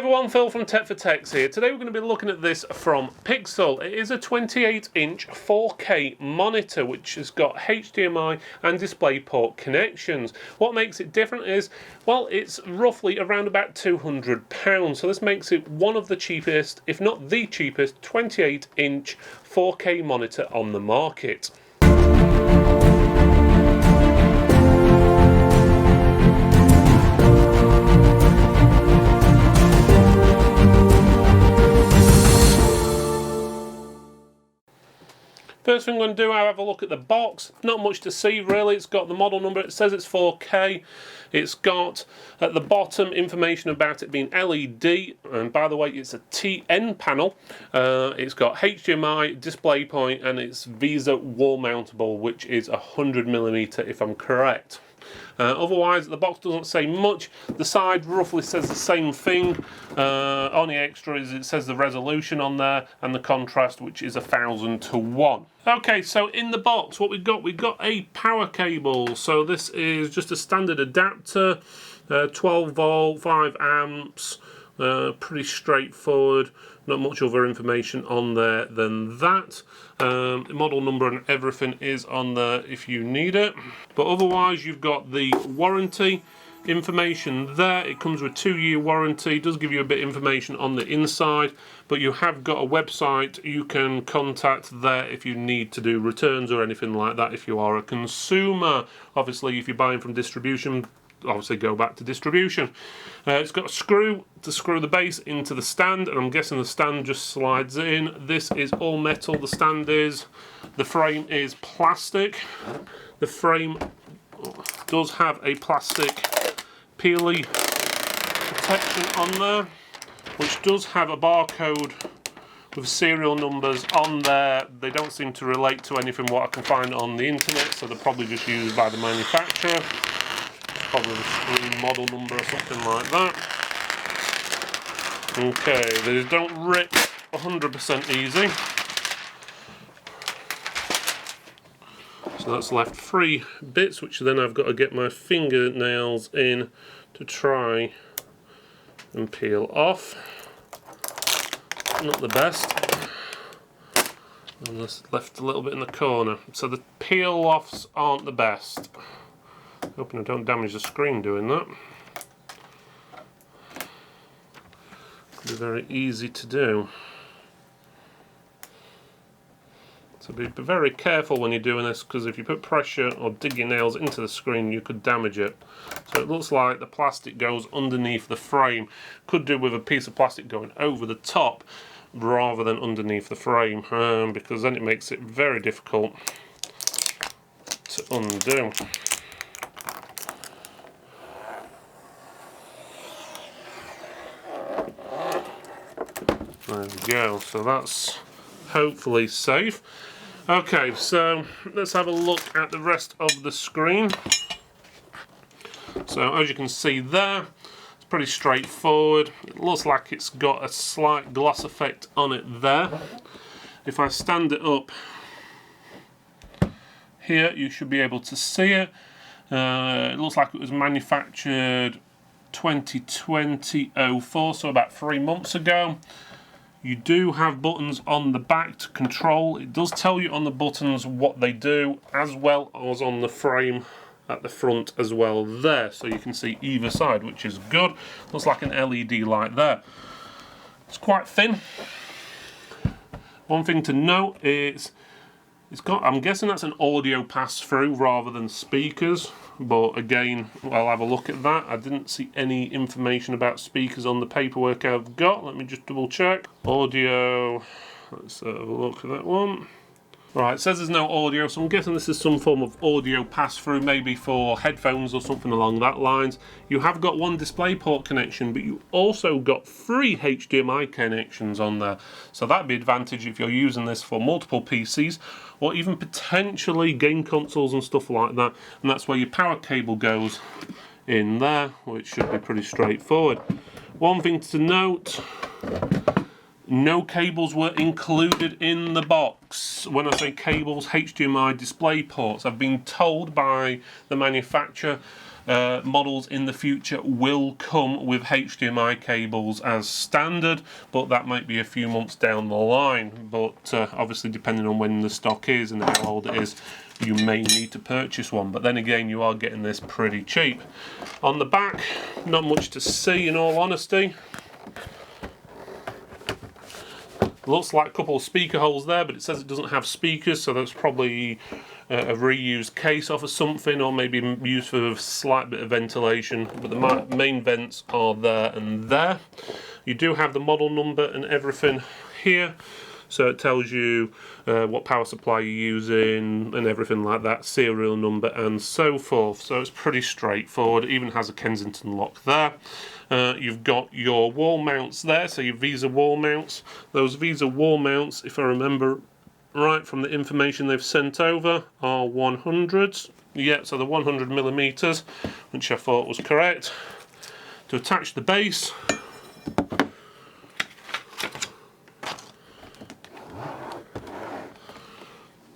Hey everyone, Phil from Tech for Techs here. Today we're going to be looking at this from piXL. It is a 28-inch 4K monitor which has got HDMI and DisplayPort connections. What makes it different is, well, it's roughly around about £200. So this makes it one of the cheapest, if not the cheapest, 28-inch 4K monitor on the market. First thing I'm going to do, I have a look at the box. Not much to see really. It's got the model number. It says it's 4K. It's got at the bottom information about it being LED. And by the way, it's a TN panel. It's got HDMI, DisplayPort, and it's VESA wall mountable, which is 100mm if I'm correct. Otherwise, the box doesn't say much. The side roughly says the same thing. Only extra is it says the resolution on there and the contrast, which is 1000:1. Okay, so in the box, what we've got a power cable. So this is just a standard adapter, 12 volt, 5 amps. Pretty straightforward, not much other information on there than that. The model number and everything is on there if you need it, but otherwise you've got the warranty information there. It comes with a 2-year warranty. It does give you a bit of information on the inside, but you have got a website you can contact there if you need to do returns or anything like that if you are a consumer. Obviously if you're buying from distribution, obviously go back to distribution. It's got a screw to screw the base into the stand, and I'm guessing the stand just slides in. This is all metal, the stand is. The frame is plastic. The frame does have a plastic peely protection on there, which does have a barcode with serial numbers on there. They don't seem to relate to anything what I can find on the internet, so they're probably just used by the manufacturer. Probably the screen model number or something like that. Okay, these don't rip 100% easy. So that's left 3 bits, which then I've got to get my fingernails in to try and peel off. Not the best. And that's left a little bit in the corner. So the peel offs aren't the best. Hoping I don't damage the screen doing that. Could be very easy to do. So be very careful when you're doing this, because if you put pressure or dig your nails into the screen, you could damage it. So it looks like the plastic goes underneath the frame. Could do with a piece of plastic going over the top rather than underneath the frame, because then it makes it very difficult to undo. There we go, so that's hopefully safe. Okay, so let's have a look at the rest of the screen. So as you can see there, it's pretty straightforward. It looks like it's got a slight gloss effect on it there. If I stand it up here, you should be able to see it. It looks like it was manufactured 2020-04, so about 3 months ago. You do have buttons on the back to control. It does tell you on the buttons what they do, as well as on the frame at the front as well there. So you can see either side, which is good. Looks like an LED light there. It's quite thin. One thing to note is it's got, I'm guessing that's an audio pass-through rather than speakers. But again, I'll have a look at that. I didn't see any information about speakers on the paperwork I've got. Let me just double check. Audio, let's have a look at that one. Right, it says there's no audio, so I'm guessing this is some form of audio pass-through, maybe for headphones or something along that lines. You have got 1 DisplayPort connection, but you also got 3 HDMI connections on there. So that'd be an advantage if you're using this for multiple PCs, or even potentially game consoles and stuff like that. And that's where your power cable goes in there, which should be pretty straightforward. One thing to note, no cables were included in the box. When I say cables, HDMI display ports. I've been told by the manufacturer models in the future will come with HDMI cables as standard, but that might be a few months down the line. But obviously, depending on when the stock is and how old it is, you may need to purchase one. But then again, you are getting this pretty cheap. On the back, not much to see in all honesty. Looks like a couple of speaker holes there, but it says it doesn't have speakers, so that's probably a reused case off of something, or maybe used for a slight bit of ventilation. But the main vents are there and there. You do have the model number and everything here, so it tells you what power supply you're using and everything like that, serial number and so forth. So it's pretty straightforward. It even has a Kensington lock there. You've got your wall mounts there, so your VESA wall mounts. Those VESA wall mounts, if I remember right from the information they've sent over, are 100s. Yeah, so the 100 millimeters, which I thought was correct. To attach the base,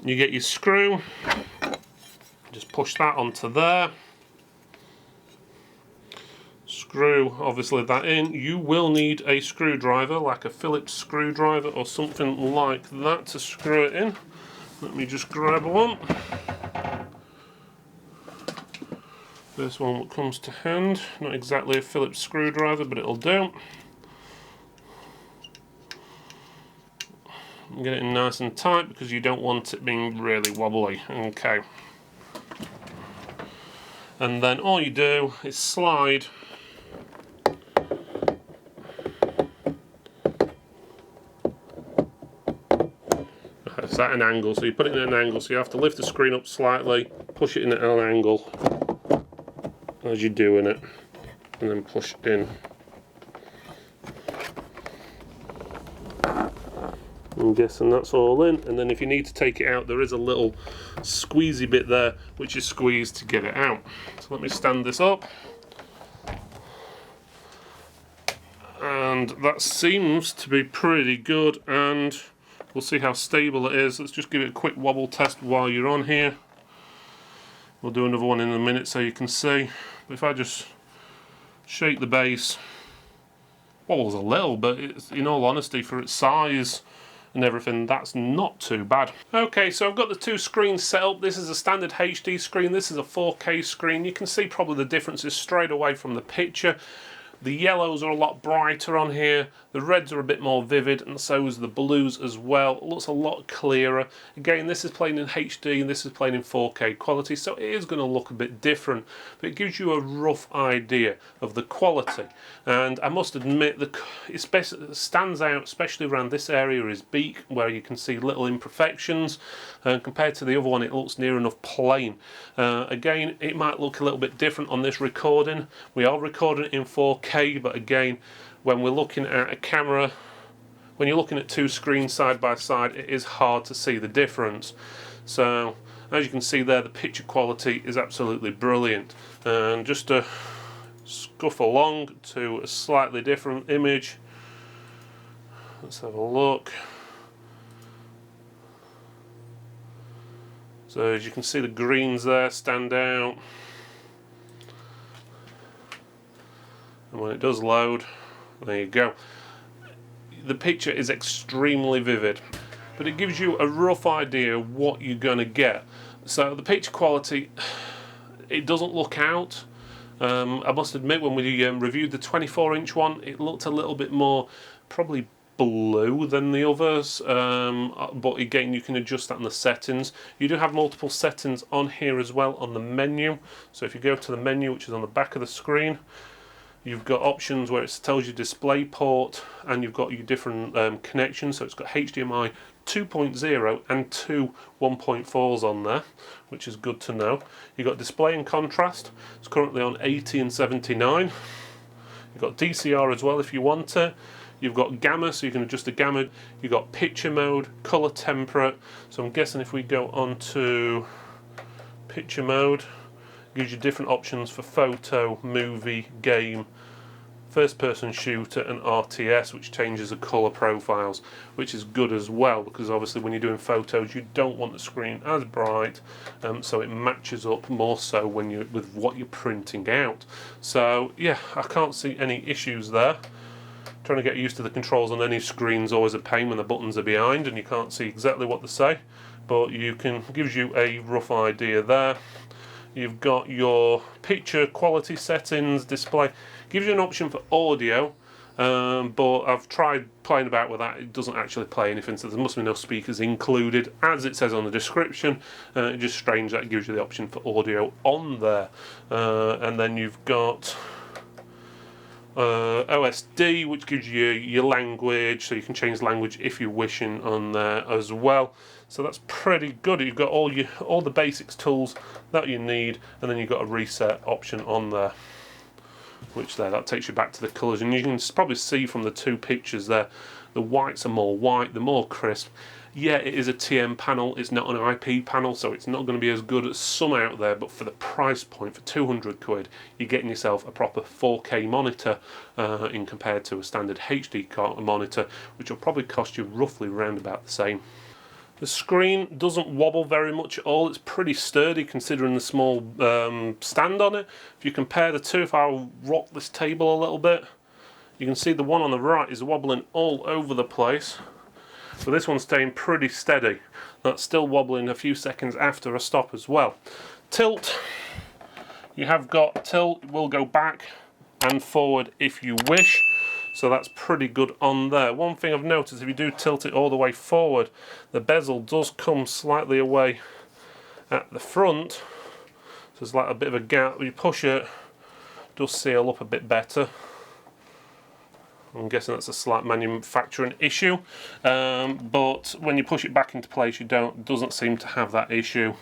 you get your screw, just push that onto there. Screw obviously that in. You will need a screwdriver, like a Phillips screwdriver or something like that, to screw it in. Let me just grab one. This one that comes to hand, not exactly a Phillips screwdriver, but it'll do. Get it in nice and tight because you don't want it being really wobbly. Okay. And then all you do is slide it's at an angle, so you put it in an angle, so you have to lift the screen up slightly, push it in at an angle as you're doing it, and then push it in. I'm guessing that's all in, and then if you need to take it out, there is a little squeezy bit there which is squeezed to get it out. So let me stand this up, and that seems to be pretty good, and we'll see how stable it is. Let's just give it a quick wobble test while you're on here. We'll do another one in a minute so you can see. But if I just shake the base, wobbles a little, but it's, in all honesty, for its size and everything, that's not too bad. Okay, so I've got the two screens set up. This is a standard HD screen, this is a 4K screen. You can see probably the differences straight away from the picture. The yellows are a lot brighter on here, the reds are a bit more vivid, and so is the blues as well. It looks a lot clearer. Again, this is playing in HD and this is playing in 4K quality, so it is going to look a bit different, but it gives you a rough idea of the quality. And I must admit, it stands out, especially around this area, is beak, where you can see little imperfections. Compared to the other one, it looks near enough plain. Again, it might look a little bit different on this recording. We are recording it in 4K, but again, when we're looking at a camera, when you're looking at two screens side by side, it is hard to see the difference. So as you can see there, the picture quality is absolutely brilliant. And just to scuff along to a slightly different image, let's have a look. So as you can see, the greens there stand out, and when it does load, there you go. The picture is extremely vivid, but it gives you a rough idea of what you're going to get. So the picture quality, it doesn't look out. I must admit, when we reviewed the 24-inch one, it looked a little bit more probably blue than the others, but again, you can adjust that in the settings. You do have multiple settings on here as well on the menu. So if you go to the menu, which is on the back of the screen, you've got options where it tells you DisplayPort, and you've got your different connections. So it's got HDMI 2.0 and two 1.4s on there, which is good to know. You've got display and contrast. It's currently on 80 and 79. You've got DCR as well if you want it. You've got gamma, so you can adjust the gamma. You've got picture mode, color temperate. So I'm guessing if we go on to picture mode, it gives you different options for photo, movie, game, first person shooter and RTS, which changes the colour profiles, which is good as well, because obviously when you're doing photos you don't want the screen as bright, so it matches up more so when you with what you're printing out. So yeah, I can't see any issues there. Trying to get used to the controls on any screen's always a pain when the buttons are behind and you can't see exactly what they say, but you can, gives you a rough idea there. You've got your picture quality settings, display, gives you an option for audio, but I've tried playing about with that. It doesn't actually play anything, so there must be no speakers included, as it says on the description. It's just strange that it gives you the option for audio on there. And then you've got OSD, which gives you your language, so you can change language if you're wishing on there as well. So that's pretty good. You've got all the basics tools that you need, and then you've got a reset option on there, which that takes you back to the colours, and you can probably see from the two pictures there, the whites are more white, they're more crisp. Yeah, it is a TM panel, it's not an IP panel, so it's not going to be as good as some out there, but for the price point, for 200 quid, you're getting yourself a proper 4K monitor in compared to a standard HD monitor, which will probably cost you roughly around about the same. The screen doesn't wobble very much at all. It's pretty sturdy considering the small stand on it. If you compare the two, if I rock this table a little bit, you can see the one on the right is wobbling all over the place, but this one's staying pretty steady. That's still wobbling a few seconds after a stop as well. Tilt, you have got tilt, it will go back and forward if you wish. So that's pretty good on there. One thing I've noticed, if you do tilt it all the way forward, the bezel does come slightly away at the front. So there's like a bit of a gap. When you push it, it does seal up a bit better. I'm guessing that's a slight manufacturing issue. But when you push it back into place, doesn't seem to have that issue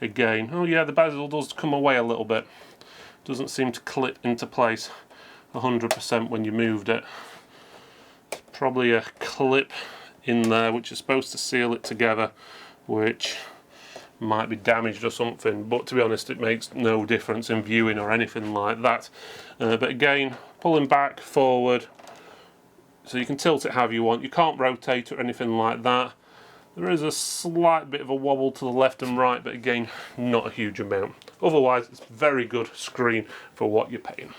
again. Oh yeah, the bezel does come away a little bit. Doesn't seem to clip into place 100% when you moved it. Probably a clip in there which is supposed to seal it together, which might be damaged or something, but to be honest it makes no difference in viewing or anything like that. But again, pulling back, forward, so you can tilt it however you want. You can't rotate or anything like that. There is a slight bit of a wobble to the left and right, but again, not a huge amount. Otherwise, it's a very good screen for what you're paying.